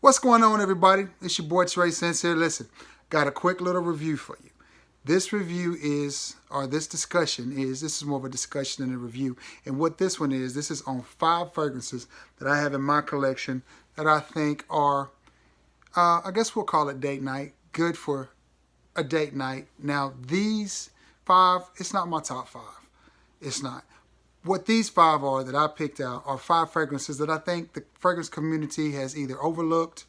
What's going on, everybody? It's your boy Trey Sense here. Listen, got a quick little review for you. This review is, or this discussion is, this is more of a discussion than a review. And what this one is, this is on 5 fragrances that I have in my collection that I think are, I guess we'll call it date night, good for a date night. Now, these 5, it's not my top 5. It's not. What these 5 are that I picked out are 5 fragrances that I think the fragrance community has either overlooked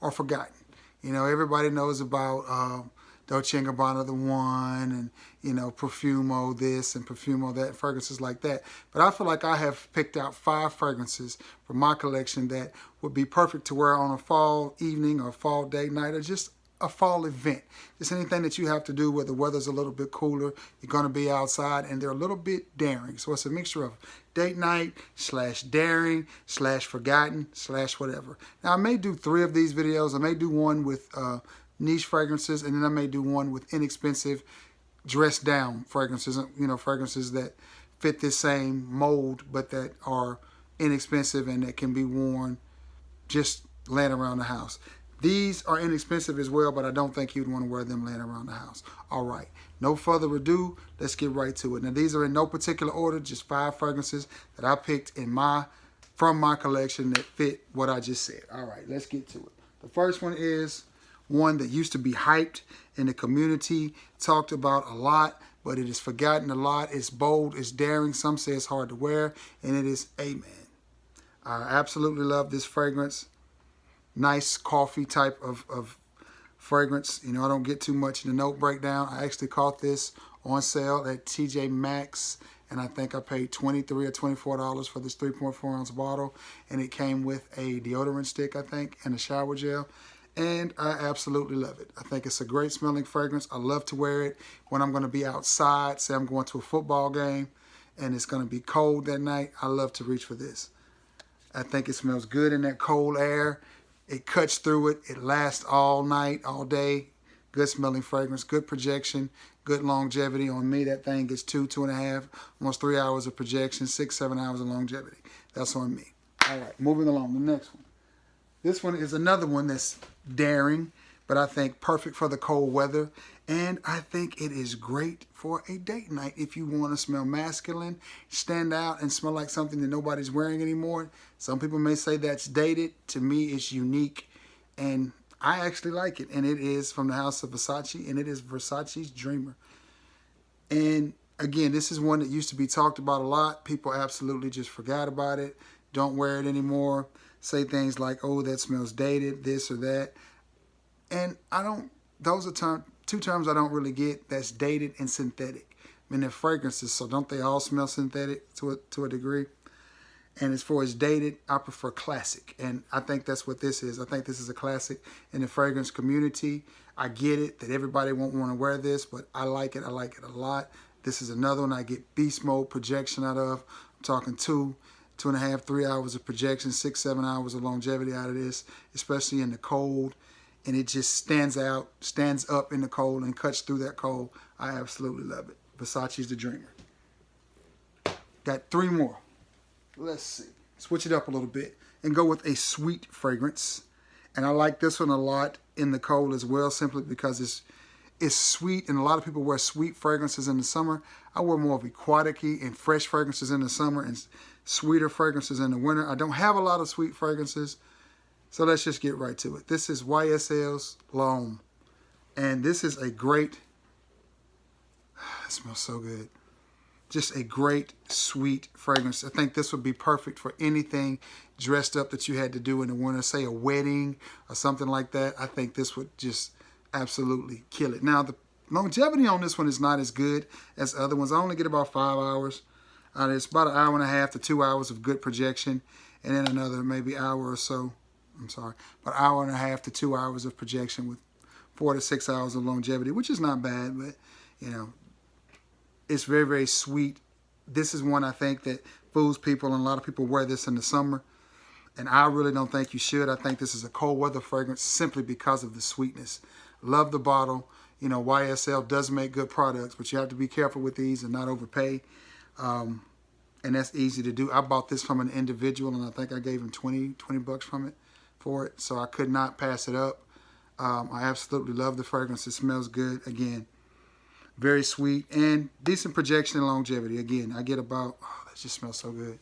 or forgotten. You know, everybody knows about Dolce & Gabbana The One and, you know, Profumo this and Profumo that, fragrances like that. But I feel like I have picked out 5 fragrances from my collection that would be perfect to wear on a fall evening or fall date night or just a fall event. Just anything that you have to do where the weather's a little bit cooler, you're going to be outside, and they're a little bit daring. So it's a mixture of date night / daring / forgotten / whatever. Now I may do 3 of these videos. I may do one with niche fragrances, and then I may do one with inexpensive dressed down fragrances, you know, fragrances that fit this same mold but that are inexpensive and that can be worn just laying around the house. These are inexpensive as well, but I don't think you'd want to wear them laying around the house. All right, no further ado, let's get right to it. Now, these are in no particular order, just 5 fragrances that I picked from my collection that fit what I just said. All right, let's get to it. The first one is one that used to be hyped in the community, talked about a lot, but it is forgotten a lot. It's bold, it's daring. Some say it's hard to wear, and it is Amen. I absolutely love this fragrance. Nice coffee type of fragrance. You know, I don't get too much in the note breakdown. I actually caught this on sale at TJ Maxx, and I think I paid $23 or $24 for this 3.4 ounce bottle, and it came with a deodorant stick, I think, and a shower gel, and I absolutely love it. I think it's a great smelling fragrance. I love to wear it when I'm going to be outside. Say I'm going to a football game and it's going to be cold that night. I love to reach for this. I think it smells good in that cold air. It cuts through it. It lasts all night, all day. Good smelling fragrance, good projection, good longevity. On me, that thing gets 2.5, almost 3 hours of projection, 6-7 hours of longevity. That's on me. All right, moving along. The next one. This one is another one that's daring, but I think perfect for the cold weather. And I think it is great for a date night if you want to smell masculine, stand out, and smell like something that nobody's wearing anymore. Some people may say that's dated. To me, it's unique, and I actually like it. And it is from the house of Versace, and it is Versace's Dreamer. And again, this is one that used to be talked about a lot. People absolutely just forgot about it, don't wear it anymore, say things like, oh, that smells dated, this or that. And I don't, those are 2 terms I don't really get. That's dated and synthetic. I mean, they're fragrances, so don't they all smell synthetic to a degree? And as far as dated, I prefer classic. And I think that's what this is. I think this is a classic in the fragrance community. I get it that everybody won't want to wear this, but I like it. I like it a lot. This is another one I get beast mode projection out of. I'm talking 2.5, 3 hours of projection, 6-7 hours of longevity out of this, especially in the cold. And it just stands up in the cold and cuts through that cold. I absolutely love it. Versace's The Dreamer. Got 3 more. Let's see. Switch it up a little bit and go with a sweet fragrance. And I like this one a lot in the cold as well, simply because it's sweet, and a lot of people wear sweet fragrances in the summer. I wear more of aquatic-y and fresh fragrances in the summer and sweeter fragrances in the winter. I don't have a lot of sweet fragrances, so let's just get right to it. This is YSL's L'Homme, and this is a great, it smells so good. Just a great, sweet fragrance. I think this would be perfect for anything dressed up that you had to do in the winter, say a wedding or something like that. I think this would just absolutely kill it. Now, the longevity on this one is not as good as other ones. I only get about 5 hours. It's about 1.5 hours to 2 hours of good projection, and then another maybe hour or so. About 1.5 hours to 2 hours of projection with 4 to 6 hours of longevity, which is not bad, but, you know, it's very, very sweet. This is one I think that fools people, and a lot of people wear this in the summer, and I really don't think you should. I think this is a cold weather fragrance simply because of the sweetness. Love the bottle. You know, YSL does make good products, but you have to be careful with these and not overpay. And that's easy to do. I bought this from an individual, and I think I gave him 20 bucks from it. for it, so I could not pass it up. I absolutely love the fragrance. It smells good. Again, very sweet and decent projection and longevity. Again, I get about, oh, that just smells so good.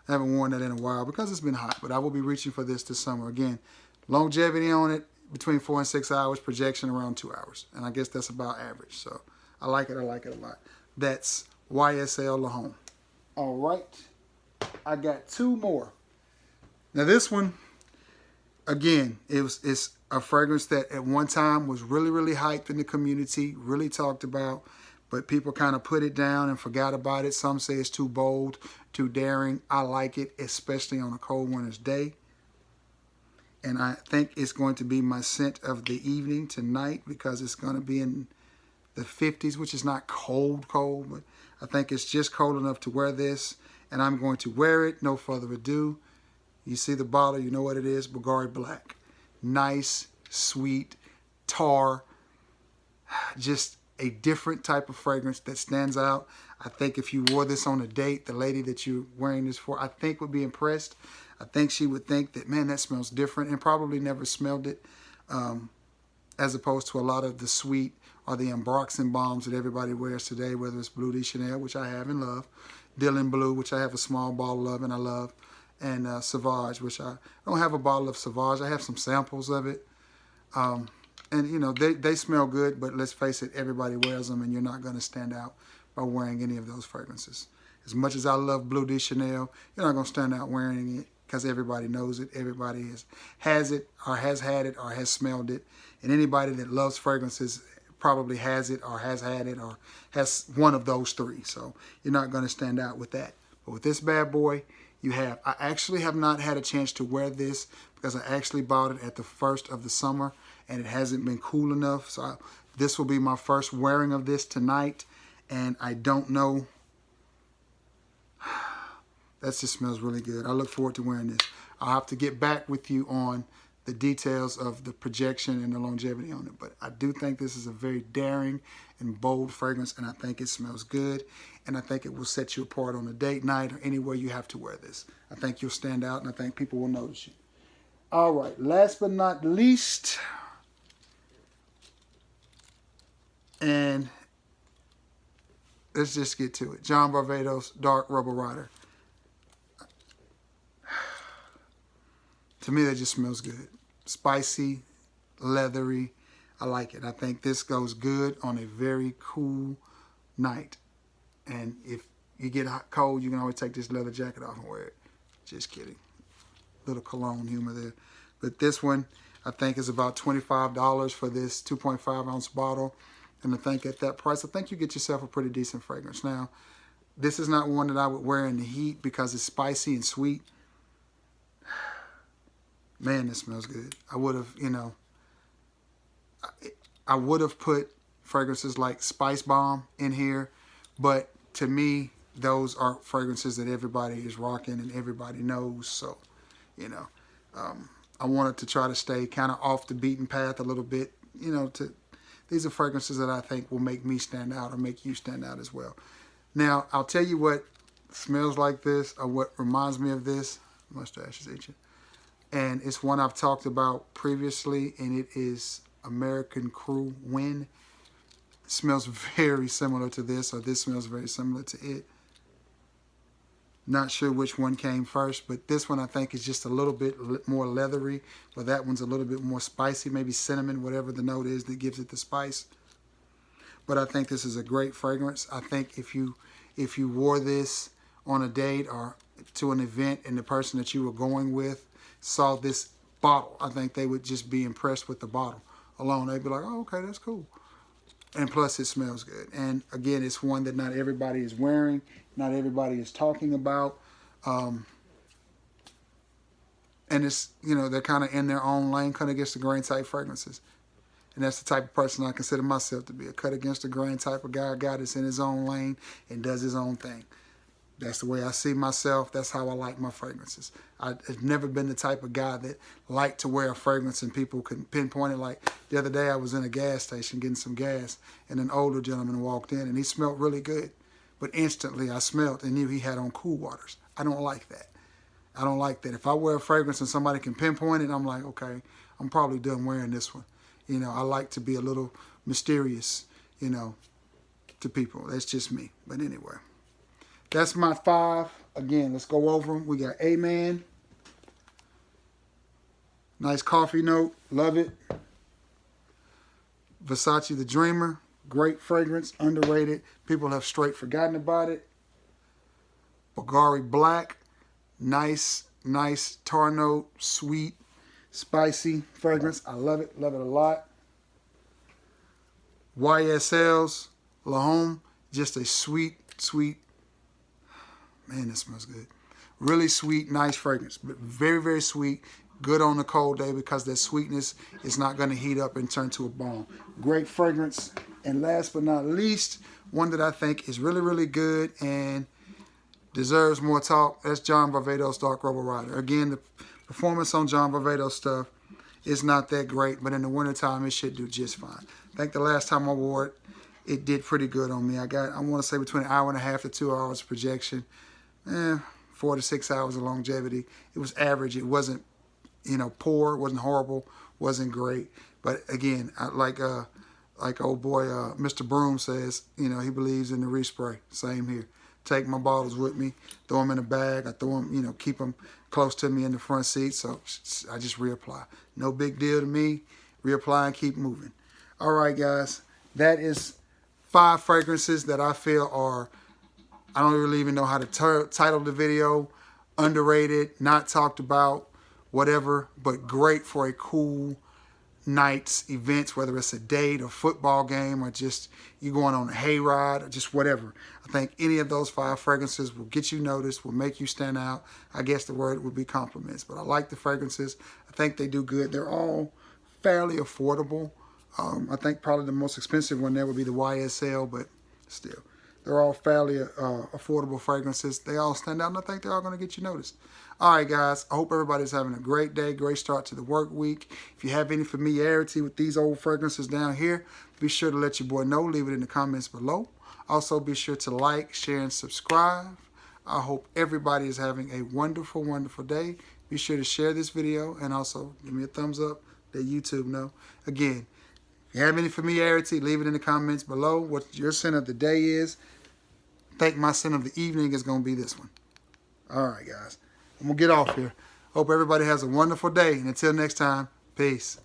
I haven't worn that in a while because it's been hot, but I will be reaching for this summer. Again, longevity on it, between 4 and 6 hours, projection around 2 hours. And I guess that's about average. So I like it a lot. That's YSL La Homme. All right. I got 2 more. Now this one, again, it's a fragrance that at one time was really hyped in the community, really talked about, but people kind of put it down and forgot about it. Some say it's too bold, too daring. I like it, especially on a cold winter's day. And I think it's going to be my scent of the evening tonight because it's going to be in the 50s, which is not cold, but I think it's just cold enough to wear this. And I'm going to wear it, no further ado. You see the bottle, you know what it is, Bulgari Black. Nice, sweet, tar, just a different type of fragrance that stands out. I think if you wore this on a date, the lady that you're wearing this for, I think would be impressed. I think she would think that, man, that smells different, and probably never smelled it, as opposed to a lot of the sweet or the Ambroxan bombs that everybody wears today, whether it's Bleu de Chanel, which I have and love, Dylan Blue, which I have a small bottle of and I love, and Sauvage, which I don't have a bottle of Sauvage. I have some samples of it. And, you know, they smell good, but let's face it, everybody wears them, and you're not going to stand out by wearing any of those fragrances. As much as I love Bleu de Chanel, you're not going to stand out wearing it because everybody knows it. Everybody has it or has had it or has smelled it. And anybody that loves fragrances probably has it or has had it or has one of those 3. So you're not going to stand out with that. But with this bad boy, I actually have not had a chance to wear this because I actually bought it at the first of the summer and it hasn't been cool enough. So this will be my first wearing of this tonight. And I don't know. That just smells really good. I look forward to wearing this. I'll have to get back with you on the details of the projection and the longevity on it. But I do think this is a very daring and bold fragrance, and I think it smells good. And I think it will set you apart on a date night or anywhere you have to wear this. I think you'll stand out, and I think people will notice you. All right, last but not least, and let's just get to it. John Varvatos Dark Rubber Rider. To me, that just smells good. Spicy, leathery. I like it. I think this goes good on a very cool night. And if you get hot, cold, you can always take this leather jacket off and wear it. Just kidding. Little cologne humor there. But this one, I think, is about $25 for this 2.5 ounce bottle. And I think at that price, I think you get yourself a pretty decent fragrance. Now, this is not one that I would wear in the heat because it's spicy and sweet. Man, this smells good. I would have, you know, I would have put fragrances like Spice Bomb in here, but to me, those are fragrances that everybody is rocking and everybody knows. So, you know, I wanted to try to stay kind of off the beaten path a little bit. You know, these are fragrances that I think will make me stand out or make you stand out as well. Now, I'll tell you what smells like this or what reminds me of this. Mustache is itching. And it's one I've talked about previously, and it is American Crew Wind. It smells very similar to this, or this smells very similar to it. Not sure which one came first, but this one I think is just a little bit more leathery, but that one's a little bit more spicy, maybe cinnamon, whatever the note is that gives it the spice. But I think this is a great fragrance. I think if you wore this on a date or to an event and the person that you were going with saw this bottle, I think they would just be impressed with the bottle alone. They'd be like, oh, okay, that's cool. And plus it smells good. And again, it's one that not everybody is wearing, not everybody is talking about. And it's, you know, they're kind of in their own lane, cut against the grain type fragrances. And that's the type of person I consider myself to be, a cut against the grain type of guy, a guy that's in his own lane and does his own thing. That's the way I see myself. That's how I like my fragrances. I've never been the type of guy that liked to wear a fragrance and people can pinpoint it. Like the other day I was in a gas station getting some gas and an older gentleman walked in and he smelled really good. But instantly I smelled and knew he had on Cool Waters. I don't like that. I don't like that. If I wear a fragrance and somebody can pinpoint it, I'm like, okay, I'm probably done wearing this one. You know, I like to be a little mysterious, you know, to people. That's just me. But anyway, that's my 5. Again, let's go over them. We got Amen. Nice coffee note. Love it. Versace the Dreamer. Great fragrance. Underrated. People have straight forgotten about it. Bulgari Black. Nice tar note. Sweet. Spicy fragrance. I love it. Love it a lot. YSL's La Homme. Just a sweet, man, this smells good. Really sweet, nice fragrance. But very, very sweet. Good on the cold day because that sweetness is not going to heat up and turn to a bomb. Great fragrance. And last but not least, one that I think is really, really good and deserves more talk. That's John Varvatos Dark Robo Rider. Again, the performance on John Varvatos stuff is not that great, but in the wintertime, it should do just fine. I think the last time I wore it, it did pretty good on me. I want to say between an hour and a half to 2 hours projection. 4 to 6 hours of longevity. It was average. It wasn't, you know, poor. It wasn't horrible. Wasn't great. But again, like old boy Mr. Broom says, you know, he believes in the respray. Same here. Take my bottles with me. Throw them in a bag. I throw them, you know, keep them close to me in the front seat. So I just reapply. No big deal to me. Reapply and keep moving. All right, guys. That is 5 fragrances that I feel are, I don't really even know how to title the video. Underrated, not talked about, whatever, but great for a cool night's events, whether it's a date or football game or just you going on a hayride or just whatever. I think any of those 5 fragrances will get you noticed, will make you stand out. I guess the word would be compliments, but I like the fragrances. I think they do good. They're all fairly affordable. I think probably the most expensive one there would be the YSL, but still. They're all fairly affordable fragrances. They all stand out, and I think they're all going to get you noticed. All right, guys. I hope everybody's having a great day, great start to the work week. If you have any familiarity with these old fragrances down here, be sure to let your boy know. Leave it in the comments below. Also, be sure to like, share, and subscribe. I hope everybody is having a wonderful, wonderful day. Be sure to share this video, and also give me a thumbs up. Let YouTube know. Again, if you have any familiarity, leave it in the comments below what your scent of the day is. I think my scent of the evening is going to be this one. All right, guys. I'm going to get off here. Hope everybody has a wonderful day. And until next time, peace.